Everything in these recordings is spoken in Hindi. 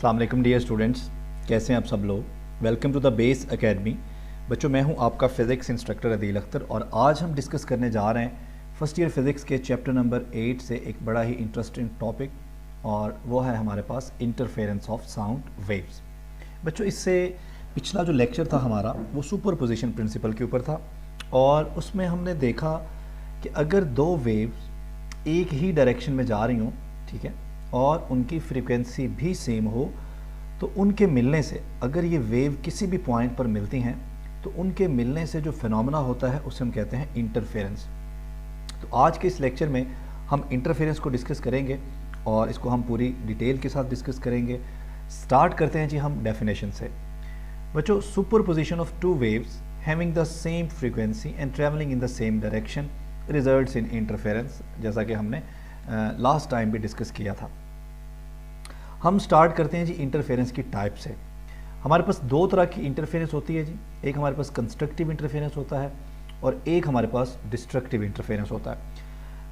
अस्सलाम वालेकुम डियर स्टूडेंट्स, कैसे हैं आप सब लोग। Welcome to the Base Academy. बच्चों, मैं हूं आपका फ़िज़िक्स इंस्ट्रक्टर अदील अख्तर और आज हम डिस्कस करने जा रहे हैं फर्स्ट ईयर फ़िज़िक्स के चैप्टर नंबर 8 से एक बड़ा ही इंटरेस्टिंग टॉपिक, और वो है हमारे पास इंटरफेरेंस ऑफ साउंड वेव्स। बच्चों, इससे पिछला जो लेक्चर था हमारा वो सुपरपोजिशन प्रिंसिपल के ऊपर था, और उसमें हमने देखा कि अगर दो वेव्स एक ही डायरेक्शन में जा रही हों, ठीक है, और उनकी फ्रीक्वेंसी भी सेम हो, तो उनके मिलने से, अगर ये वेव किसी भी पॉइंट पर मिलती हैं, तो उनके मिलने से जो फिनोमेना होता है उसे हम कहते हैं इंटरफेरेंस। तो आज के इस लेक्चर में हम इंटरफेरेंस को डिस्कस करेंगे और इसको हम पूरी डिटेल के साथ डिस्कस करेंगे। स्टार्ट करते हैं जी हम डेफिनेशन से। बच्चों, superposition of two waves having the same frequency and travelling in the same direction results in interference, जैसा कि हमने लास्ट टाइम भी डिस्कस किया था। हम स्टार्ट करते हैं जी इंटरफेरेंस की टाइप से। हमारे पास दो तरह की इंटरफेरेंस होती है जी। एक हमारे पास कंस्ट्रक्टिव इंटरफेरेंस होता है और एक हमारे पास डिस्ट्रक्टिव इंटरफेरेंस होता है।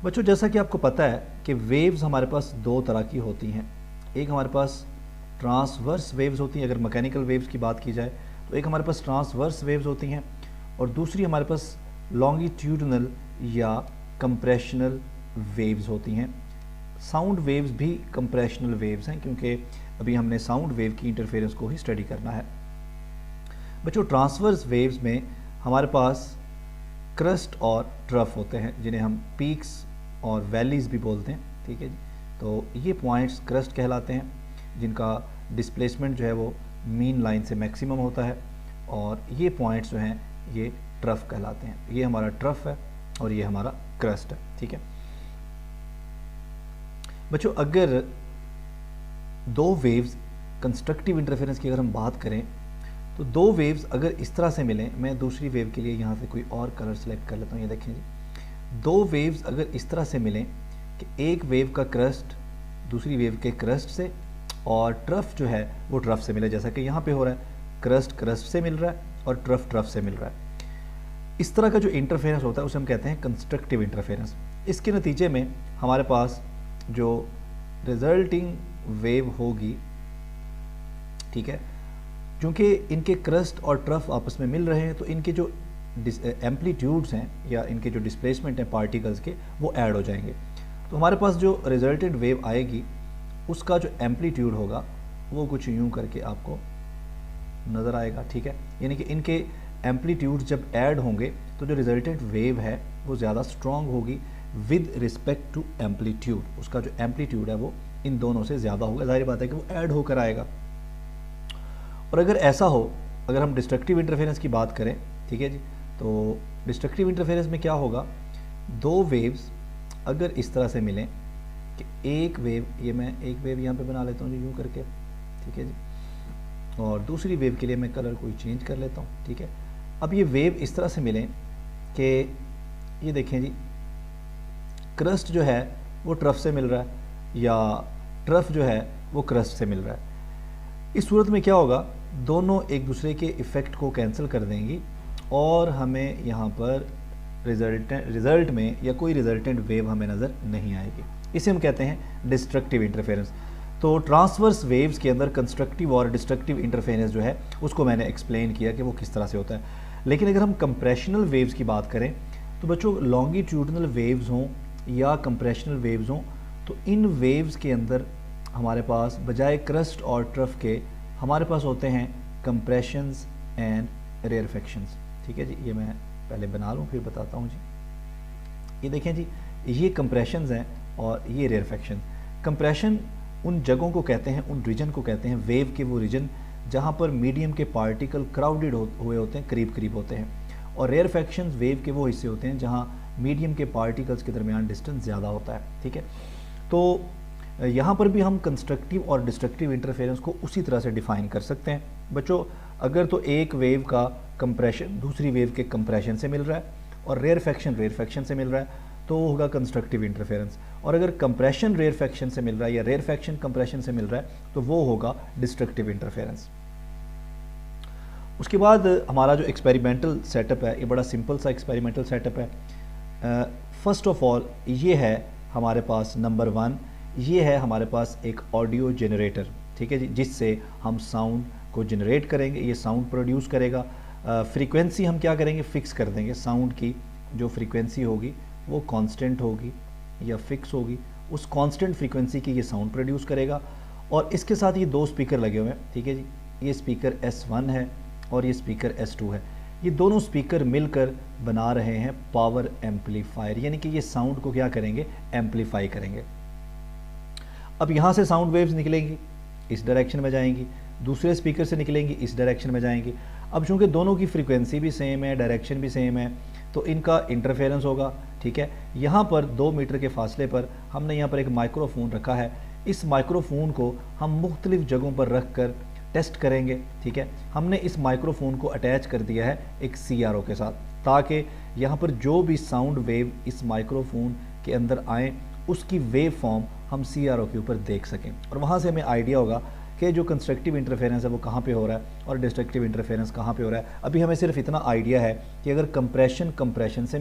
बच्चों, जैसा कि आपको पता है कि वेव्स हमारे पास दो तरह की होती हैं। एक हमारे पास ट्रांसवर्स वेव्स होती हैं, अगर मैकेनिकल वेव्स की बात की जाए तो एक हमारे पास ट्रांसवर्स वेव्स होती हैं, और दूसरी हमारे पास लॉन्गिट्यूडनल या कंप्रेशनल वेव्स होती हैं। साउंड वेव्स भी कंप्रेशनल वेव्स हैं, क्योंकि अभी हमने साउंड वेव की इंटरफेरेंस को ही स्टडी करना है। बच्चों, ट्रांसवर्स वेव्स में हमारे पास क्रस्ट और ट्रफ होते हैं, जिन्हें हम पीक्स और वैलीज भी बोलते हैं, ठीक है जी। तो ये पॉइंट्स क्रस्ट कहलाते हैं, जिनका डिस्प्लेसमेंट जो है वो मीन लाइन से मैक्सिमम होता है, और ये पॉइंट्स जो हैं ये ट्रफ कहलाते हैं। ये हमारा ट्रफ है और ये हमारा क्रस्ट है, ठीक है। बच्चों, अगर दो वेव्स कंस्ट्रक्टिव इंटरफेरेंस की अगर हम बात करें, तो दो वेव्स अगर इस तरह से मिलें, मैं दूसरी वेव के लिए यहाँ से कोई और कलर सेलेक्ट कर लेता हूँ। ये देखें जी, दो वेव्स अगर इस तरह से मिलें कि एक वेव का क्रस्ट दूसरी वेव के क्रस्ट से, और ट्रफ जो है वो ट्रफ से मिले, जैसा कि यहाँ पे हो रहा है, क्रस्ट क्रस्ट से मिल रहा है और ट्रफ ट्रफ से मिल रहा है। इस तरह का जो इंटरफेरेंस होता है उसे हम कहते हैं कंस्ट्रक्टिव इंटरफेरेंस। इसके नतीजे में हमारे पास जो रिजल्टिंग वेव होगी, ठीक है, क्योंकि इनके क्रस्ट और ट्रफ आपस में मिल रहे हैं, तो इनके जो एम्पलीट्यूड्स हैं या इनके जो डिस्प्लेसमेंट हैं पार्टिकल्स के, वो ऐड हो जाएंगे। तो हमारे पास जो रिजल्टेंट वेव आएगी उसका जो एम्पलीट्यूड होगा वो कुछ यूं करके आपको नज़र आएगा, ठीक है। यानी कि इनके एम्पलीट्यूड जब ऐड होंगे तो जो रिजल्टेंट वेव है वो ज़्यादा स्ट्रॉन्ग होगी विद रिस्पेक्ट टू एम्पलीट्यूड। उसका जो एम्पलीट्यूड है वो इन दोनों से ज़्यादा होगा, जाहिर बात है कि वो ऐड होकर आएगा। और अगर ऐसा हो, अगर हम डिस्ट्रक्टिव इंटरफेरेंस की बात करें, ठीक है जी, तो डिस्ट्रक्टिव इंटरफेरेंस में क्या होगा, दो वेव्स अगर इस तरह से मिलें कि एक वेव, ये मैं एक वेव यहाँ पे बना लेता हूँ जी यूँ करके, ठीक है जी, और दूसरी वेव के लिए मैं कलर कोई चेंज कर लेता हूँ, ठीक है। अब ये वेव इस तरह से मिलें कि ये देखें जी, क्रस्ट जो है वो ट्रफ से मिल रहा है या ट्रफ जो है वो क्रस्ट से मिल रहा है। इस सूरत में क्या होगा, दोनों एक दूसरे के इफ़ेक्ट को कैंसिल कर देंगी और हमें यहाँ पर रिजल्ट में या कोई रिजल्टेंट वेव हमें नज़र नहीं आएगी। इसे हम कहते हैं डिस्ट्रक्टिव इंटरफेरेंस। तो ट्रांसवर्स वेव्स के अंदर कंस्ट्रक्टिव और डिस्ट्रक्टिव इंटरफेरेंस जो है उसको मैंने एक्सप्लेन किया कि वो किस तरह से होता है। लेकिन अगर हम कंप्रेशनल वेव्स की बात करें, तो बच्चों लॉन्गिट्यूडनल वेव्स हों या कंप्रेशनल वेव्स हों, तो इन वेव्स के अंदर हमारे पास बजाय क्रस्ट और ट्रफ के हमारे पास होते हैं कंप्रेशंस एंड रेयरफैक्शंस, ठीक है जी। ये मैं पहले बना लूँ फिर बताता हूँ जी। ये देखें जी, ये कंप्रेशंस हैं और ये रेयरफैक्शन। कंप्रेशन उन जगहों को कहते हैं, उन रीजन को कहते हैं, वेव के वो रीजन जहाँ पर मीडियम के पार्टिकल क्राउडेड हुए होते हैं, करीब करीब होते हैं, और रेयरफैक्शंस वेव के वो हिस्से होते हैं जहाँ मीडियम के पार्टिकल्स के दरमियान डिस्टेंस ज़्यादा होता है, ठीक है। तो यहाँ पर भी हम कंस्ट्रक्टिव और डिस्ट्रक्टिव इंटरफेरेंस को उसी तरह से डिफ़ाइन कर सकते हैं। बच्चों, अगर तो एक वेव का कंप्रेशन दूसरी वेव के कंप्रेशन से मिल रहा है और रेयरफैक्शन से मिल रहा है, तो वो होगा कंस्ट्रक्टिव इंटरफेरेंस। और अगर कंप्रेशन रेयरफैक्शन से मिल रहा है या रेयरफैक्शन कंप्रेशन से मिल रहा है, तो वो होगा डिस्ट्रक्टिव इंटरफेरेंस। उसके बाद हमारा जो एक्सपेरिमेंटल सेटअप है, ये बड़ा सिंपल सा एक्सपेरिमेंटल सेटअप है। फर्स्ट ऑफ ऑल ये है हमारे पास नंबर 1, ये है हमारे पास एक ऑडियो जनरेटर, ठीक है जी, जिससे हम साउंड को जनरेट करेंगे, ये साउंड प्रोड्यूस करेगा। फ्रीक्वेंसी हम क्या करेंगे, फिक्स कर देंगे। साउंड की जो फ्रीक्वेंसी होगी वो कांस्टेंट होगी या फिक्स होगी, उस कांस्टेंट फ्रीक्वेंसी की ये साउंड प्रोड्यूस करेगा। और इसके साथ ये दो स्पीकर लगे हुए हैं, ठीक है जी, ये स्पीकर S1 है और ये स्पीकर S2 है। ये दोनों स्पीकर मिलकर बना रहे हैं पावर एम्पलीफायर, यानी कि ये साउंड को क्या करेंगे, एम्पलीफाई करेंगे। अब यहाँ से साउंड वेव्स निकलेंगी, इस डायरेक्शन में जाएंगी, दूसरे स्पीकर से निकलेंगी, इस डायरेक्शन में जाएंगी। अब चूँकि दोनों की फ्रीक्वेंसी भी सेम है, डायरेक्शन भी सेम है, तो इनका इंटरफेरेंस होगा, ठीक है। यहाँ पर 2 मीटर के फासले पर हमने यहाँ पर एक माइक्रोफोन रखा है। इस माइक्रोफोन को हम मुख्तलिफ़ जगहों पर रख कर टेस्ट करेंगे, ठीक है। हमने इस माइक्रोफोन को अटैच कर दिया है एक CRO के साथ, ताकि यहाँ पर जो भी साउंड वेव इस माइक्रोफोन के अंदर आए उसकी वेव फॉर्म हम CRO के ऊपर देख सकें, और वहाँ से हमें आइडिया होगा कि जो कंस्ट्रक्टिव इंटरफेरेंस है वो कहाँ पे हो रहा है और डिस्ट्रक्टिव इंटरफेरेंस कहाँ पे हो रहा है। अभी हमें सिर्फ इतना आइडिया है कि अगर कंप्रेशन से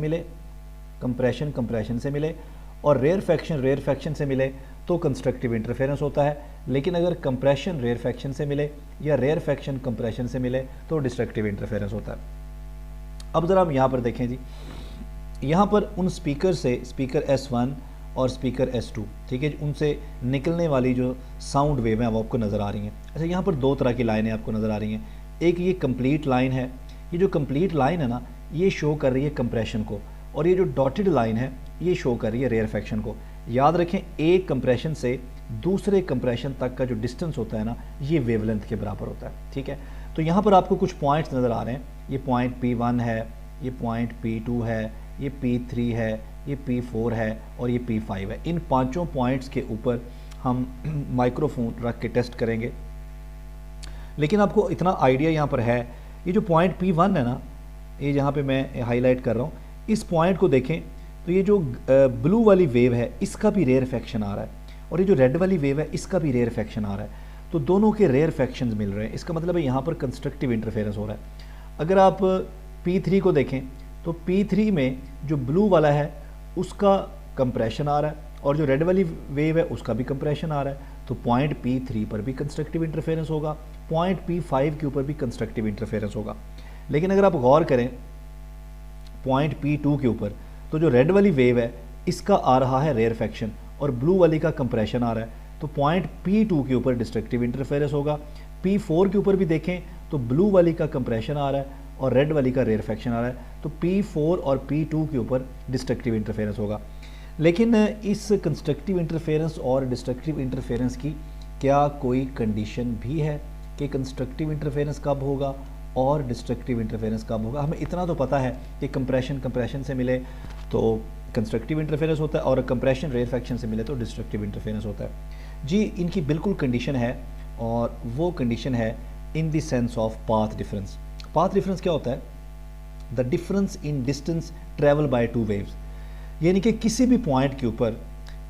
मिले और रेयरफेक्शन से मिले तो कंस्ट्रक्टिव इंटरफेरेंस होता है, लेकिन अगर कंप्रेशन रेयरफेक्शन से मिले या रेयरफेक्शन कंप्रेशन से मिले तो डिस्ट्रक्टिव इंटरफेरेंस होता है। अब ज़रा हम यहाँ पर देखें जी, यहाँ पर उन स्पीकर से, स्पीकर S1 और स्पीकर S2, ठीक है जी, उनसे निकलने वाली जो साउंड वेव हैं वो आपको नज़र आ रही हैं। अच्छा, यहाँ पर 2 तरह की लाइनें आपको नज़र आ रही हैं। एक ये कंप्लीट लाइन है, ये जो कंप्लीट लाइन है ना, ये शो कर रही है कंप्रेशन को, और ये जो डॉटेड लाइन है ये शो कर रही है रेयरफेक्शन को। याद रखें, एक कंप्रेशन से दूसरे कंप्रेशन तक का जो डिस्टेंस होता है ना, ये वेवलेंथ के बराबर होता है, ठीक है। तो यहाँ पर आपको कुछ पॉइंट्स नज़र आ रहे हैं, ये पॉइंट P1 है, ये पॉइंट P2 है, ये P3 है, ये P4 है और ये P5 है। इन 5 पॉइंट्स के ऊपर हम माइक्रोफोन रख के टेस्ट करेंगे। लेकिन आपको इतना आइडिया यहाँ पर है, ये जो पॉइंट P1 है ना, ये जहाँ पे मैं हाईलाइट कर रहा हूँ, इस पॉइंट को देखें तो ये जो ब्लू वाली वेव है इसका भी रेयरफेक्शन आ रहा है, और ये जो रेड वाली वेव है इसका भी रेयरफेक्शन आ रहा है। तो दोनों के रेयरफेक्शंस मिल रहे हैं, इसका मतलब है यहाँ पर कंस्ट्रक्टिव इंटरफेरेंस हो रहा है। अगर आप P3 को देखें तो P3 में जो ब्लू वाला है उसका कंप्रेशन आ रहा है, और जो रेड वाली वेव है उसका भी कंप्रेशन आ रहा है। तो पॉइंट P3 पर भी कंस्ट्रक्टिव इंटरफेरेंस होगा, पॉइंट P5 के ऊपर भी कंस्ट्रक्टिव इंटरफेरेंस होगा। लेकिन अगर आप गौर करें पॉइंट P2 के ऊपर, तो जो रेड वाली वेव है इसका आ रहा है रेयरफेक्शन और ब्लू वाली का कंप्रेशन आ रहा है। तो पॉइंट P2 के ऊपर डिस्ट्रक्टिव इंटरफेरेंस होगा। P4 के ऊपर भी देखें तो ब्लू वाली का कंप्रेशन आ रहा है और रेड वाली का रेयरफेक्शन आ रहा है। तो P4 और P2 के ऊपर डिस्ट्रक्टिव इंटरफेरेंस होगा। लेकिन इस कंस्ट्रक्टिव इंटरफेरेंस और डिस्ट्रक्टिव इंटरफेरेंस की क्या कोई कंडीशन भी है कि कंस्ट्रक्टिव इंटरफेरेंस कब होगा और डिस्ट्रक्टिव इंटरफेरेंस कब होगा? हमें इतना तो पता है कि कंप्रेशन से मिले तो कंस्ट्रक्टिव इंटरफेरेंस होता है और कंप्रेशन रेयरफेक्शन से मिले तो डिस्ट्रक्टिव इंटरफेरेंस होता है। जी, इनकी बिल्कुल कंडीशन है, और वो कंडीशन है in the sense of path difference. Path difference क्या होता है? The difference in distance travel by two waves, यानी कि किसी भी पॉइंट के ऊपर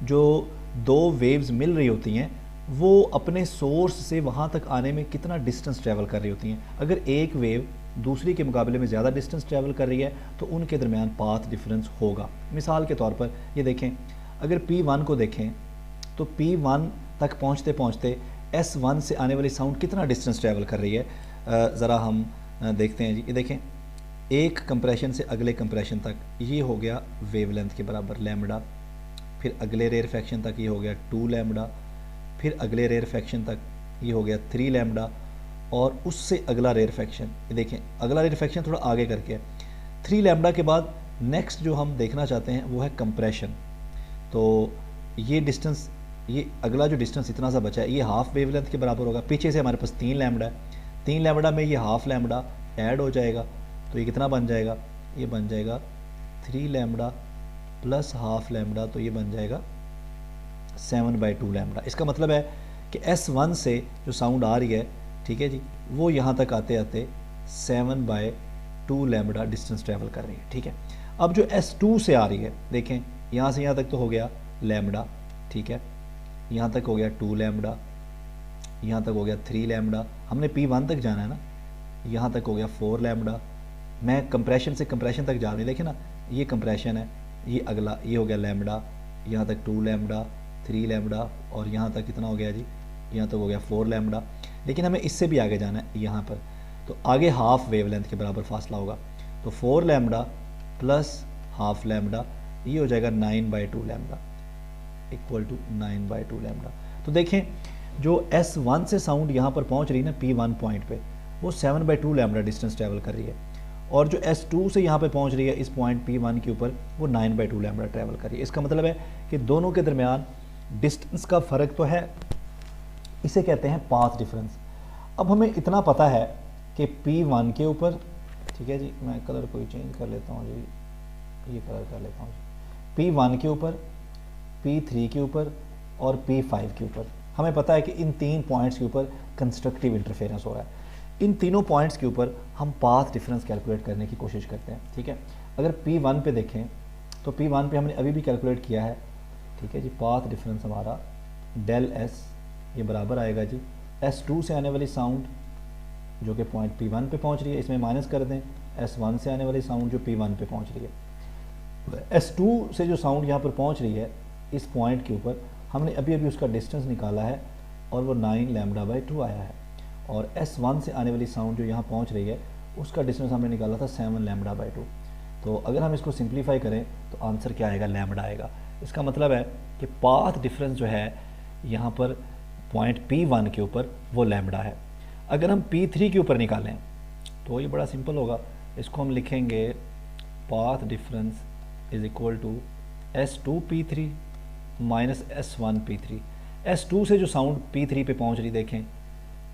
जो 2 वेव्स मिल रही होती हैं वो अपने सोर्स से वहाँ तक आने में कितना डिस्टेंस ट्रैवल कर रही होती हैं। अगर एक वेव दूसरी के मुकाबले में ज़्यादा डिस्टेंस ट्रैवल कर रही है तो उनके दरमियान पाथ डिफरेंस होगा। मिसाल के तौर पर ये देखें, अगर P1 को देखें तो P1 तक पहुँचते पहुँचते S1 से आने वाली साउंड कितना डिस्टेंस ट्रैवल कर रही है, ज़रा हम देखते हैं जी। ये देखें, एक कंप्रेशन से अगले कंप्रेशन तक ये हो गया वेवलेंथ के बराबर लैम्बडा, फिर अगले रेयरफेक्शन तक ये हो गया 2 लैम्बडा, फिर अगले रेयरफेक्शन तक ये हो गया 3 लैम्बडा, और उससे अगला रेयरफेक्शन, ये देखें अगला रेयरफेक्शन थोड़ा आगे करके है 3 लैम्बडा के बाद नेक्स्ट जो हम देखना चाहते हैं वो है कंप्रेशन। तो ये डिस्टेंस, ये अगला जो डिस्टेंस इतना सा बचा है ये हाफ वेवलेंथ के बराबर होगा। पीछे से हमारे पास 3 लैम्बडा है, 3 लैम्बडा में ये हाफ लैम्बडा ऐड हो जाएगा, तो ये कितना बन जाएगा? ये बन जाएगा 3 लैम्बडा प्लस हाफ लैम्बडा, तो ये बन जाएगा 7/2 लैम्बडा। इसका मतलब है कि S1 से जो साउंड आ रही है, ठीक है जी, वो यहाँ तक आते आते 7/2 लैम्बडा डिस्टेंस ट्रैवल कर रही है, ठीक है। अब जो S2 से आ रही है, देखें यहाँ से यहाँ तक तो हो गया लैम्बडा, ठीक है, यहाँ तक हो गया 2 लैम्बडा, यहाँ तक हो गया 3 लैम्बडा, हमने P1 तक जाना है ना, यहाँ तक हो गया 4 लैम्बडा। मैं कंप्रेशन से कंप्रेशन तक जा रही, देखें ना, ये कंप्रेशन है, ये अगला ये हो गया लैम्बडा, यहाँ तक 2 लैम्बडा, 3 लैम्बडा, और यहाँ तक कितना हो गया जी यहाँ तक हो गया 4 लैम्बडा, लेकिन हमें इससे भी आगे जाना है यहाँ पर, तो आगे हाफ वेवलेंथ के बराबर फासला होगा, तो 4 लैम्बडा प्लस हाफ लैम्बडा, ये हो जाएगा 9/2 लैम्बडा इक्वल टू 9/2 लैम्बडा। तो देखें जो S1 से साउंड यहाँ पर पहुँच रही है ना P1 पॉइंट पे, वो 7/2 लैम्बडा डिस्टेंस ट्रैवल कर रही है, और जो S2 से यहाँ पे पहुँच रही है इस पॉइंट P1 के ऊपर, वो 9/2 लैम्बडा ट्रैवल कर रही है। इसका मतलब है कि दोनों के दरमियान डिस्टेंस का फ़र्क तो है, इसे कहते हैं पाथ डिफरेंस। अब हमें इतना पता है कि P1 के ऊपर, ठीक है जी, मैं कलर कोई चेंज कर लेता हूँ जी, ये कलर कर लेता हूँ जी, P1 के ऊपर, P3 के ऊपर और P5 के ऊपर हमें पता है कि इन 3 पॉइंट्स के ऊपर कंस्ट्रक्टिव इंटरफेरेंस हो रहा है। इन तीनों पॉइंट्स के ऊपर हम पाथ डिफरेंस कैलकुलेट करने की कोशिश करते हैं, ठीक है। अगर P1 पे देखें तो P1 पे हमने अभी भी कैलकुलेट किया है, ठीक है जी, पाथ डिफरेंस हमारा डेल एस ये बराबर आएगा जी S2 से आने वाली साउंड जो कि पॉइंट P1 पे पहुंच रही है, इसमें माइनस कर दें S1 से आने वाली साउंड जो P1 पे पहुंच रही है। S2 से जो साउंड यहाँ पर पहुंच रही है इस पॉइंट के ऊपर, हमने अभी अभी उसका डिस्टेंस निकाला है और वो 9 लैम्बडा/2 आया है, और S1 से आने वाली साउंड जो यहाँ पहुँच रही है उसका डिस्टेंस हमने निकाला था 7 लैम्बडा/2। तो अगर हम इसको सिंप्लीफाई करें तो आंसर क्या आएगा, लैम्बडा आएगा। इसका मतलब है कि पाथ डिफरेंस जो है यहाँ पर पॉइंट P1 के ऊपर वो लैम्बडा है। अगर हम P3 के ऊपर निकालें तो ये बड़ा सिंपल होगा, इसको हम लिखेंगे path difference is equal to S2P3 minus S1P3। S2 से जो साउंड P3 पे पहुंच रही, देखें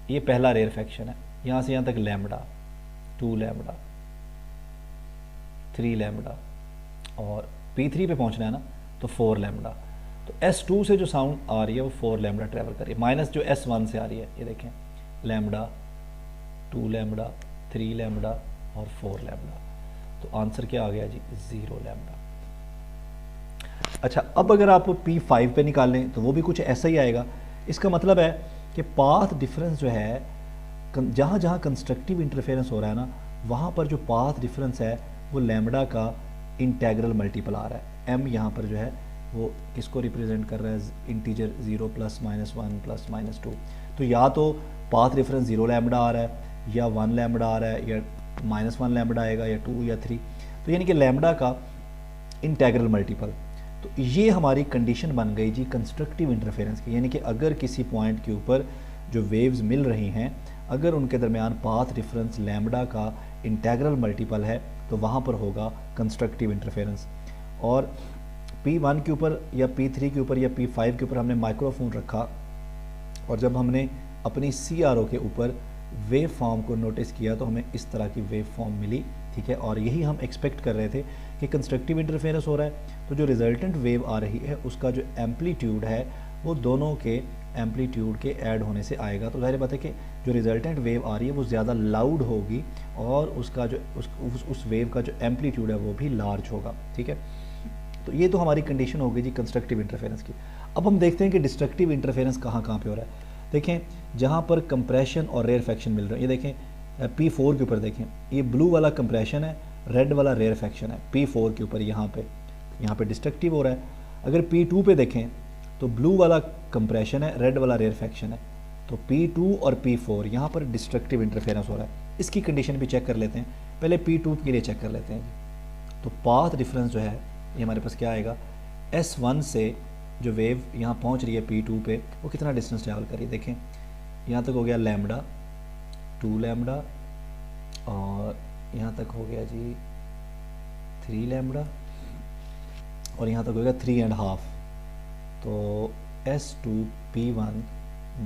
ये पहला रेयरफेक्शन है, यहाँ से यहाँ तक लैम्बडा, 2 लैम्बडा, 3 लैम्बडा, और P3 पे पहुंचना है ना तो 4 लैम्बडा। तो S2 से जो साउंड आ रही है वो 4 लैम्बडा ट्रैवल कर रही है, माइनस जो S1 से आ रही है, ये देखें लैम्बडा, 2 लैम्बडा, 3 लैम्बडा और 4 लैम्बडा। तो आंसर क्या आ गया जी, 0 लैम्बडा। अच्छा, अब अगर आप P5 पे निकालें तो वो भी कुछ ऐसा ही आएगा। इसका मतलब है कि पाथ डिफरेंस जो है, जहाँ जहाँ कंस्ट्रक्टिव इंटरफेरेंस हो रहा है ना, वहाँ पर जो पाथ डिफरेंस है वो लैम्बडा का इंटेग्रल मल्टीपल आ रहा है। m यहाँ पर जो है वो किसको रिप्रेजेंट कर रहा है, इंटीजर 0 + -1 + -2। तो या तो पाथ डिफरेंस 0 लैम्बडा आ रहा है, या 1 लैम्बडा आ रहा है, या -1 लैम्बडा आएगा, या 2 या 3। तो यानी कि लैम्बडा का इंटेग्रल मल्टीपल। तो ये हमारी कंडीशन बन गई जी कंस्ट्रक्टिव इंटरफेरेंस की, यानी कि अगर किसी पॉइंट के ऊपर जो वेव्स मिल रही हैं, अगर उनके दरमियान पाथ डिफरेंस लैम्बडा का इंटेग्रल मल्टीपल है तो वहाँ पर होगा कंस्ट्रक्टिव इंटरफेरेंस। और P1 के ऊपर या P3 के ऊपर या P5 के ऊपर हमने माइक्रोफोन रखा, और जब हमने अपनी CRO के ऊपर वेव फॉर्म को नोटिस किया तो हमें इस तरह की वेव फॉर्म मिली, ठीक है। और यही हम एक्सपेक्ट कर रहे थे कि कंस्ट्रक्टिव इंटरफेरेंस हो रहा है, तो जो रिजल्टेंट वेव आ रही है उसका जो एम्पलीट्यूड है वो दोनों के एम्पलीट्यूड के ऐड होने से आएगा। तो ज़ाहिर बात है कि जो रिजल्टेंट वेव आ रही है वो ज़्यादा लाउड होगी, और उसका जो उस वेव का जो एम्पलीट्यूड है वो भी लार्ज होगा, ठीक है। तो ये तो हमारी कंडीशन हो गई जी कंस्ट्रक्टिव इंटरफेरेंस की। अब हम देखते हैं कि डिस्ट्रक्टिव इंटरफेरेंस कहाँ कहाँ पे हो रहा है। देखें जहाँ पर कंप्रेशन और रेयरफेक्शन मिल रहा है, ये देखें P4 के ऊपर देखें, ये ब्लू वाला कंप्रेशन है, रेड वाला रेयरफेक्शन है P4 के ऊपर, यहाँ पे डिस्ट्रक्टिव हो रहा है। अगर P2 पे देखें तो ब्लू वाला कंप्रेशन है, रेड वाला रेयरफेक्शन है, तो P2 और P4 यहाँ पर डिस्ट्रक्टिव इंटरफेरेंस हो रहा है। इसकी कंडीशन भी चेक कर लेते हैं, पहले P2 के लिए चेक कर लेते हैं। तो पाथ डिफरेंस जो है ये हमारे पास क्या आएगा, S1 से जो वेव यहाँ पहुँच रही है P2 पे, वो कितना डिस्टेंस ट्रैवल कर रही है, देखें यहाँ तक हो गया लैम्बडा, 2 लैम्बडा, और यहाँ तक हो गया जी 3 लैम्बडा, और यहाँ तक हो गया 3.5। तो S2P1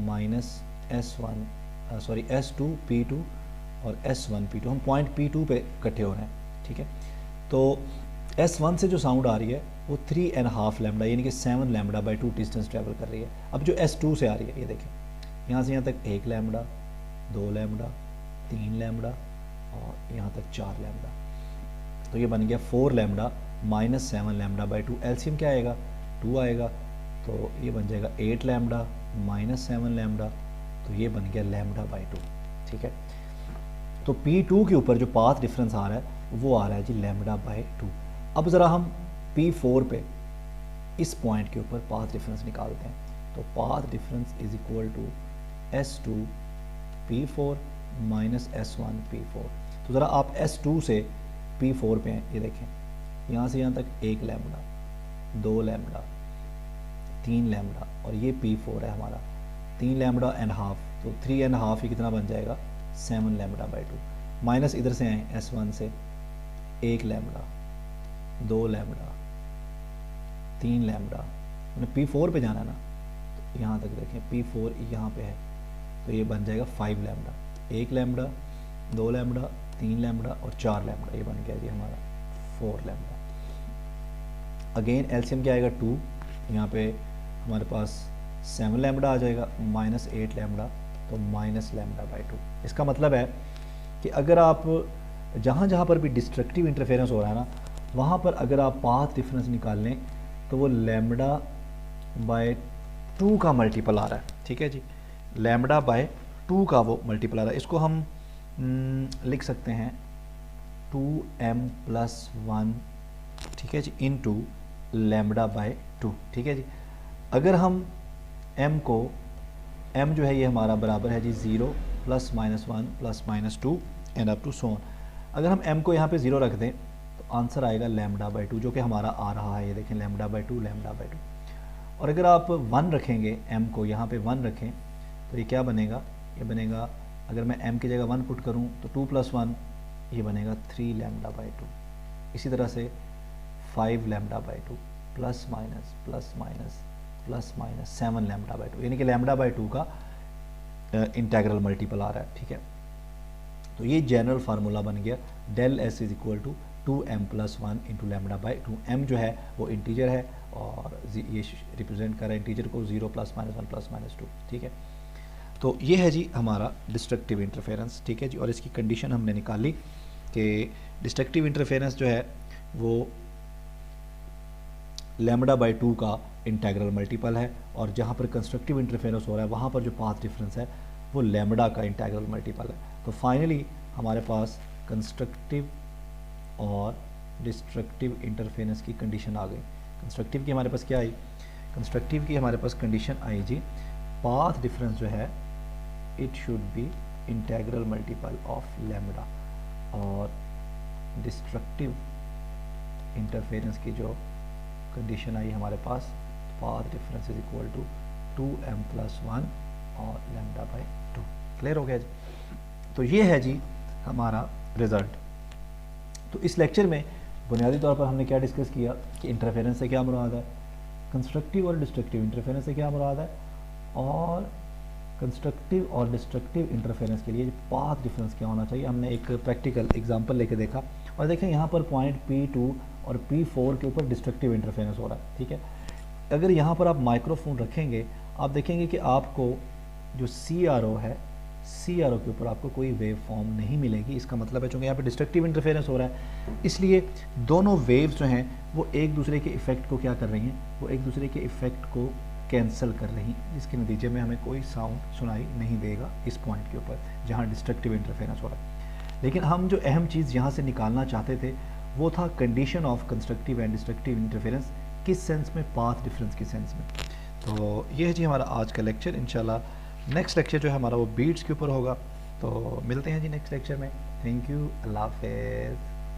माइनस S2P2 और S1P2, हम पॉइंट P2 पे इकट्ठे हो रहे हैं, ठीक है। तो S1 से जो साउंड आ रही है वो 3.5 लैम्बडा यानी कि 7 लैम्बडा/2 डिस्टेंस ट्रैवल कर रही है। अब जो S2 से आ रही है, ये देखें यहाँ से यहाँ तक 1 लैम्बडा, 2 लैम्बडा, 3 लैम्बडा और यहाँ तक 4 लैम्बडा। तो ये बन गया 4 लैम्बडा माइनस 7 लैम्बडा/2। एलसीएम क्या आएगा, 2 आएगा, तो ये बन जाएगा 8 लैम्बडा माइनस 7 लैम्बडा, तो ये बन गया लैम्बडा/2, ठीक है। तो P2 के ऊपर जो पाथ डिफरेंस आ रहा है वो आ रहा है जी लैम्बडा/2। अब ज़रा हम P4 पे इस पॉइंट के ऊपर पाथ डिफरेंस निकालते हैं। तो path difference is equal to S2 P4 minus S1 P4। तो ज़रा आप S2 से P4 पे हैं, ये देखें यहाँ से यहाँ तक 1 लैम्बडा, 2 लैम्बडा, 3 लैम्बडा, और ये P4 है हमारा 3 लैम्बडा एंड हाफ, तो 3 एंड हाफ, ये कितना बन जाएगा 7 लैम्बडा बाई 2। माइनस इधर से आए S1 से 1 लैम्बडा, 2 लैम्बडा, 3 लैम्बडा, मैंने P4 पे जाना है ना, तो यहाँ तक देखें P4 यहाँ पे है, तो ये बन जाएगा 5 लैम्बडा, 1 लैम्बडा, 2 लैम्बडा, 3 लैम्बडा और 4 लैम्बडा, ये बन गया जी हमारा 4 लैम्बडा। अगेन एलसीएम क्या आएगा 2, यहाँ पे हमारे पास 7 लैम्बडा आ जाएगा माइनस 8 लैम्बडा, तो माइनस लैम्बडा बाई 2। इसका मतलब है कि अगर आप जहाँ जहाँ पर भी डिस्ट्रक्टिव इंटरफेरेंस हो रहा है ना, वहाँ पर अगर आप पाथ डिफरेंस निकाल लें तो वो लैम्बडा बाय 2 का मल्टीपल आ रहा है, ठीक है जी, लैम्बडा बाय 2 का वो मल्टीपल आ रहा है। इसको हम लिख सकते हैं 2m+1, ठीक है जी, इनटू लैम्बडा बाय 2, ठीक है जी। अगर हम m को, m जो है ये हमारा बराबर है जी 0 +- 1 +- 2 and up to so on. अगर हम m को यहाँ पे 0 रख दें तो आंसर आएगा लैम्बडा बाई 2, जो कि हमारा आ रहा है, ये देखें लैम्बडा बाई 2, लैम्बडा बाई 2। और अगर आप 1 रखेंगे, m को यहाँ पे 1 रखें तो ये क्या बनेगा, ये बनेगा, अगर मैं m की जगह 1 पुट करूँ तो 2 + 1 ये बनेगा 3 लैम्बडा बाई 2। इसी तरह से 5 लैम्बडा बाई 2 +- 7 लैम्बडा बाई 2, यानी कि लैम्बडा बाई 2 का इंटेग्रल मल्टीपल आ रहा है, ठीक है। तो ये जनरल फार्मूला बन गया del S is equal to 2m+1 into lambda by 2। m जो है वो इंटीजर है और ये रिप्रेजेंट कर रहा है इंटीजर को 0 +- 1 +- 2, ठीक है। तो ये है जी हमारा डिस्ट्रक्टिव इंटरफेरेंस, ठीक है जी। और इसकी कंडीशन हमने निकाली कि डिस्ट्रक्टिव इंटरफेरेंस जो है वो लैम्बडा बाई 2 का इंटेग्रल मल्टीपल है, और जहाँ पर कंस्ट्रक्टिव इंटरफेरेंस हो रहा है वहाँ पर जो पाथ डिफरेंस है वो लैम्बडा का इंटेग्रल मल्टीपल है। तो फाइनली हमारे पास कंस्ट्रक्टिव और डिस्ट्रक्टिव इंटरफेरेंस की कंडीशन आ गई। कंस्ट्रक्टिव की हमारे पास क्या आई, कंस्ट्रक्टिव की हमारे पास कंडीशन आई जी, पाथ डिफरेंस जो है it should be integral multiple of lambda, और डिस्ट्रक्टिव इंटरफेरेंस की जो कंडीशन आई हमारे पास, path difference is equal to 2m+1 और लैम्बडा बाई 2। क्लियर हो गया जी। तो ये है जी हमारा रिजल्ट। तो इस लेक्चर में बुनियादी तौर पर हमने क्या डिस्कस किया कि इंटरफेरेंस से क्या मुराद है, कंस्ट्रक्टिव और डिस्ट्रक्टिव इंटरफेरेंस से क्या मुराद है, और कंस्ट्रक्टिव और डिस्ट्रक्टिव इंटरफेरेंस के लिए पाथ डिफरेंस क्या होना चाहिए। हमने एक प्रैक्टिकल एग्जांपल लेके देखा, और देखें यहाँ पर पॉइंट P2 और P4 के ऊपर डिस्ट्रक्टिव इंटरफेरेंस हो रहा है, ठीक है। अगर यहाँ पर आप माइक्रोफोन रखेंगे, आप देखेंगे कि आपको जो CRO है, CRO के ऊपर आपको कोई वेव फॉर्म नहीं मिलेगी। इसका मतलब है चूँकि यहाँ पे डिस्ट्रक्टिव इंटरफेरेंस हो रहा है, इसलिए दोनों वेव्स जो हैं वो एक दूसरे के इफ़ेक्ट को क्या कर रही हैं, वो एक दूसरे के इफ़ेक्ट को कैंसिल कर रही हैं, जिसके नतीजे में हमें कोई साउंड सुनाई नहीं देगा इस पॉइंट के ऊपर जहाँ डिस्ट्रक्टिव इंटरफेरेंस हो रहा है। लेकिन हम जो अहम चीज़ यहाँ से निकालना चाहते थे वो था condition of constructive and destructive interference, किस सेंस में, पाथ डिफरेंस के सेंस में। तो ये है जी हमारा आज का लेक्चर। इंशाल्लाह नेक्स्ट लेक्चर जो है हमारा वो बीट्स के ऊपर होगा। तो मिलते हैं जी नेक्स्ट लेक्चर में। थैंक यू, अल्लाह हाफ़िज़।